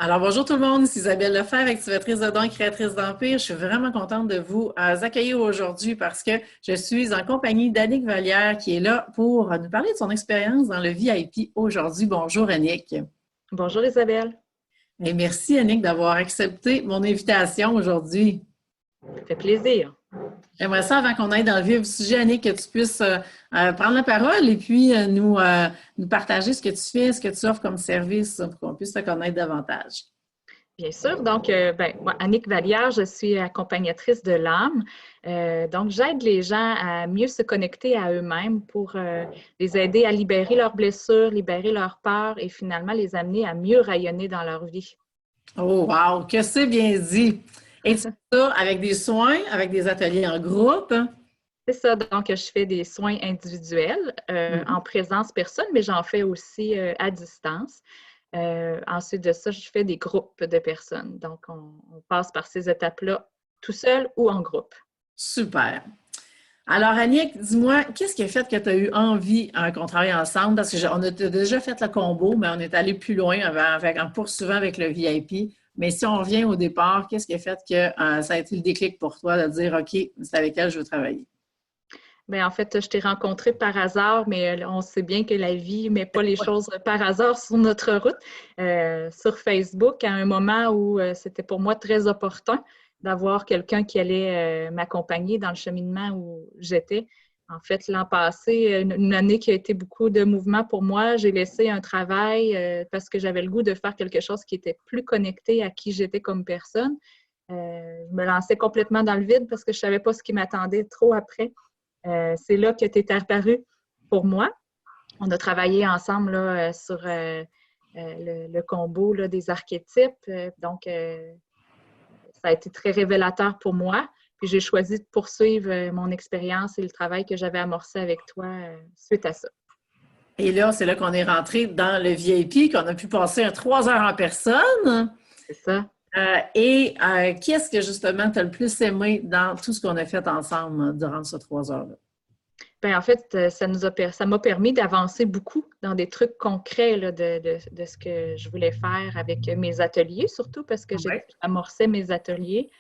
Alors, bonjour tout le monde, c'est Isabelle Lefebvre, activatrice de dons et créatrice d'Empire. Je suis vraiment contente de vous accueillir aujourd'hui parce que je suis en compagnie d'Annick Vallière qui est là pour nous parler de son expérience dans le VIP aujourd'hui. Bonjour Annick. Bonjour Isabelle, Et merci Annick d'avoir accepté mon invitation aujourd'hui. ça fait plaisir. J'aimerais ça, avant qu'on aille dans le vif du sujet, Annick, que tu puisses prendre la parole et puis nous partager ce que tu fais, ce que tu offres comme service pour qu'on puisse te connaître davantage. Bien sûr, donc, moi, Annick Vallière, je suis accompagnatrice de l'âme. Donc, j'aide les gens à mieux se connecter à eux-mêmes pour les aider à libérer leurs blessures, libérer leurs peurs et finalement les amener à mieux rayonner dans leur vie. Oh, wow, que c'est bien dit. Et tu fais ça avec des soins, avec des ateliers en groupe? C'est ça, donc je fais des soins individuels Mhm. en présence personne, mais j'en fais aussi à distance. Ensuite de ça, je fais des groupes de personnes. Donc, on passe par ces étapes-là tout seul ou en groupe. Super. Alors, Annick, dis-moi, qu'est-ce qui a fait que tu as eu envie qu'on travaille ensemble? Parce qu'on a déjà fait le combo, mais on est allé plus loin en poursuivant avec le VIP. Mais si on revient au départ, qu'est-ce qui a fait que ça a été le déclic pour toi de dire, OK, c'est avec elle que je veux travailler? Bien, en fait, je t'ai rencontré par hasard, mais on sait bien que la vie ne met pas les choses par hasard sur notre route. Sur Facebook, à un moment où c'était pour moi très opportun d'avoir quelqu'un qui allait m'accompagner dans le cheminement où j'étais. En fait, l'an passé, une année qui a été beaucoup de mouvement pour moi, j'ai laissé un travail parce que j'avais le goût de faire quelque chose qui était plus connecté à qui j'étais comme personne. Je me lançais complètement dans le vide parce que je ne savais pas ce qui m'attendait trop après. C'est là que tu es apparu pour moi. On a travaillé ensemble là, sur le combo là, des archétypes. Donc, ça a été très révélateur pour moi. Puis j'ai choisi de poursuivre mon expérience et le travail que j'avais amorcé avec toi suite à ça. Et là, c'est là qu'on est rentré dans le VIP, qu'on a pu passer 3 heures en personne. C'est ça. Qu'est-ce que justement tu as le plus aimé dans tout ce qu'on a fait ensemble durant ces 3 heures-là? Bien, en fait, ça m'a permis d'avancer beaucoup dans des trucs concrets là, de ce que je voulais faire avec mes ateliers, surtout parce que Oui. j'amorçais mes ateliers.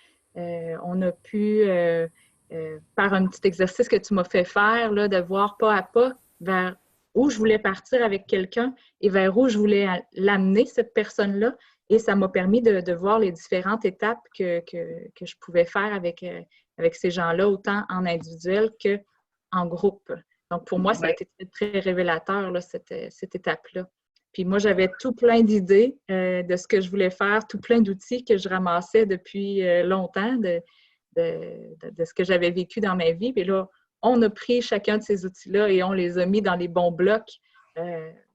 On a pu faire un petit exercice que tu m'as fait faire, là, de voir pas à pas vers où je voulais partir avec quelqu'un et vers où je voulais l'amener, cette personne-là. Et ça m'a permis de voir les différentes étapes que je pouvais faire avec ces gens-là, autant en individuel que en groupe. Donc, pour moi, ça a Oui. été très, très révélateur, là, cette étape-là. Puis moi, j'avais tout plein d'idées de ce que je voulais faire, tout plein d'outils que je ramassais depuis longtemps de ce que j'avais vécu dans ma vie. Puis là, on a pris chacun de ces outils-là et on les a mis dans les bons blocs.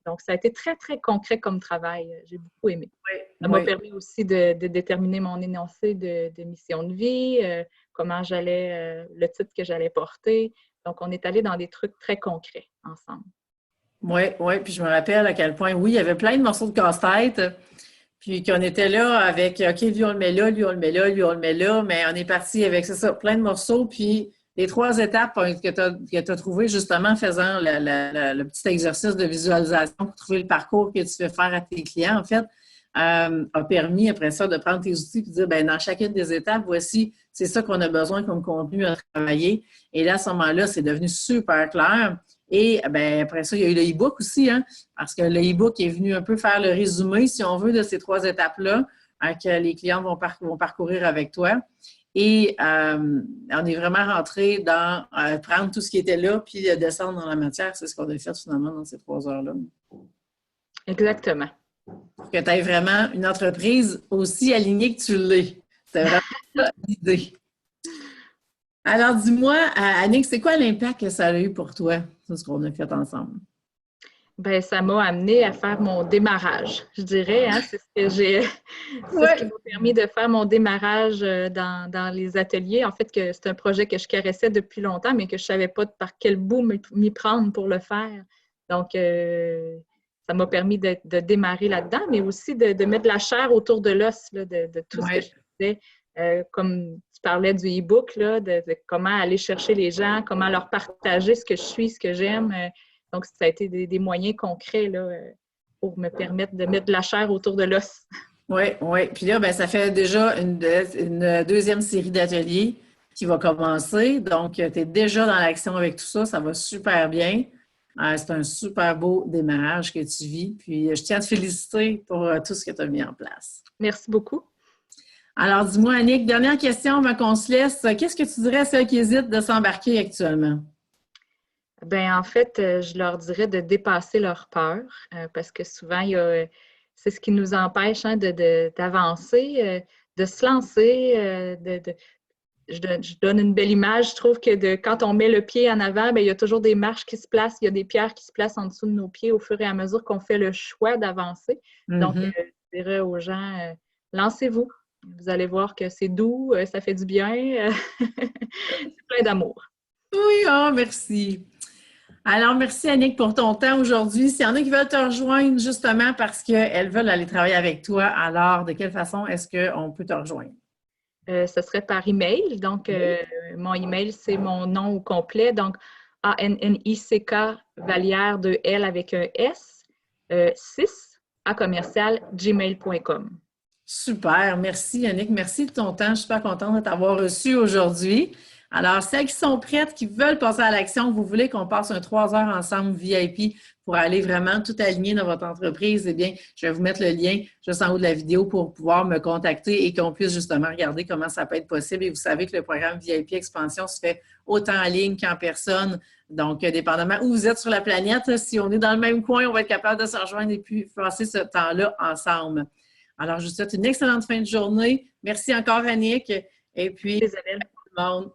Donc, ça a été très, très concret comme travail. J'ai beaucoup aimé. Ça m'a Oui. permis aussi de déterminer mon énoncé de mission de vie, comment j'allais, le titre que j'allais porter. Donc, on est allé dans des trucs très concrets ensemble. Oui, oui. Puis je me rappelle à quel point, oui, il y avait plein de morceaux de casse-tête. Puis qu'on était là avec, OK, lui, on le met là, lui, on le met là, lui, on le met là. Mais on est parti avec, c'est ça, plein de morceaux. Puis les 3 étapes que tu as trouvées justement en faisant le petit exercice de visualisation pour trouver le parcours que tu fais faire à tes clients, en fait, a permis après ça de prendre tes outils et de dire, ben dans chacune des étapes, voici, c'est ça qu'on a besoin comme contenu à travailler. Et là, à ce moment-là, c'est devenu super clair. Et ben, après ça, il y a eu le e-book aussi, hein, parce que le e-book est venu un peu faire le résumé, si on veut, de ces 3 étapes-là que les clients vont parcourir avec toi. Et on est vraiment rentré dans prendre tout ce qui était là, puis descendre dans la matière. C'est ce qu'on a fait finalement dans ces 3 heures-là. Exactement. Pour que tu aies vraiment une entreprise aussi alignée que tu l'es. C'était vraiment ça l'idée. Alors, dis-moi, Annick, c'est quoi l'impact que ça a eu pour toi, tout ce qu'on a fait ensemble? Ben, ça m'a amené à faire mon démarrage, je dirais. Hein? C'est ce qui Oui. m'a permis de faire mon démarrage dans les ateliers. En fait, que c'est un projet que je caressais depuis longtemps, mais que je ne savais pas par quel bout m'y prendre pour le faire. Donc, ça m'a permis de démarrer là-dedans, mais aussi de mettre de la chair autour de l'os, là, de tout ce que je Oui. faisais. Comme tu parlais du e-book, là, de comment aller chercher les gens, comment leur partager ce que je suis, ce que j'aime. Donc, ça a été des moyens concrets là, pour me permettre de mettre de la chair autour de l'os. Oui, oui. Puis là, ben, ça fait déjà une deuxième série d'ateliers qui va commencer. Donc, tu es déjà dans l'action avec tout ça. Ça va super bien. C'est un super beau démarrage que tu vis. Puis, je tiens à te féliciter pour tout ce que tu as mis en place. Merci beaucoup. Alors, dis-moi, Annick, dernière question avant qu'on se laisse. Qu'est-ce que tu dirais à ceux qui hésitent de s'embarquer actuellement? Ben en fait, je leur dirais de dépasser leur peur parce que souvent, c'est ce qui nous empêche hein, d'avancer, de se lancer. Je donne une belle image. Je trouve que quand on met le pied en avant, ben, il y a toujours des marches qui se placent, il y a des pierres qui se placent en dessous de nos pieds au fur et à mesure qu'on fait le choix d'avancer. Donc, Mhm. je dirais aux gens, lancez-vous. Vous allez voir que c'est doux, ça fait du bien, c'est plein d'amour. Oui, ah, merci. Alors, merci Annick pour ton temps aujourd'hui. S'il y en a qui veulent te rejoindre justement parce qu'elles veulent aller travailler avec toi, alors de quelle façon est-ce qu'on peut te rejoindre? Ce serait par email. Donc, mon email, c'est mon nom au complet. Donc, ANNICK Vallière de L avec un S, 6 à commercial gmail.com. Super, merci Yannick, merci de ton temps. Je suis super contente de t'avoir reçu aujourd'hui. Alors, celles qui sont prêtes, qui veulent passer à l'action, vous voulez qu'on passe un 3 heures ensemble VIP pour aller vraiment tout aligner dans votre entreprise, eh bien, je vais vous mettre le lien juste en haut de la vidéo pour pouvoir me contacter et qu'on puisse justement regarder comment ça peut être possible. Et vous savez que le programme VIP Expansion se fait autant en ligne qu'en personne. Donc, dépendamment où vous êtes sur la planète, si on est dans le même coin, on va être capable de se rejoindre et puis passer ce temps-là ensemble. Alors, je vous souhaite une excellente fin de journée. Merci encore, Annick. Et puis, Isabelle. tout le monde.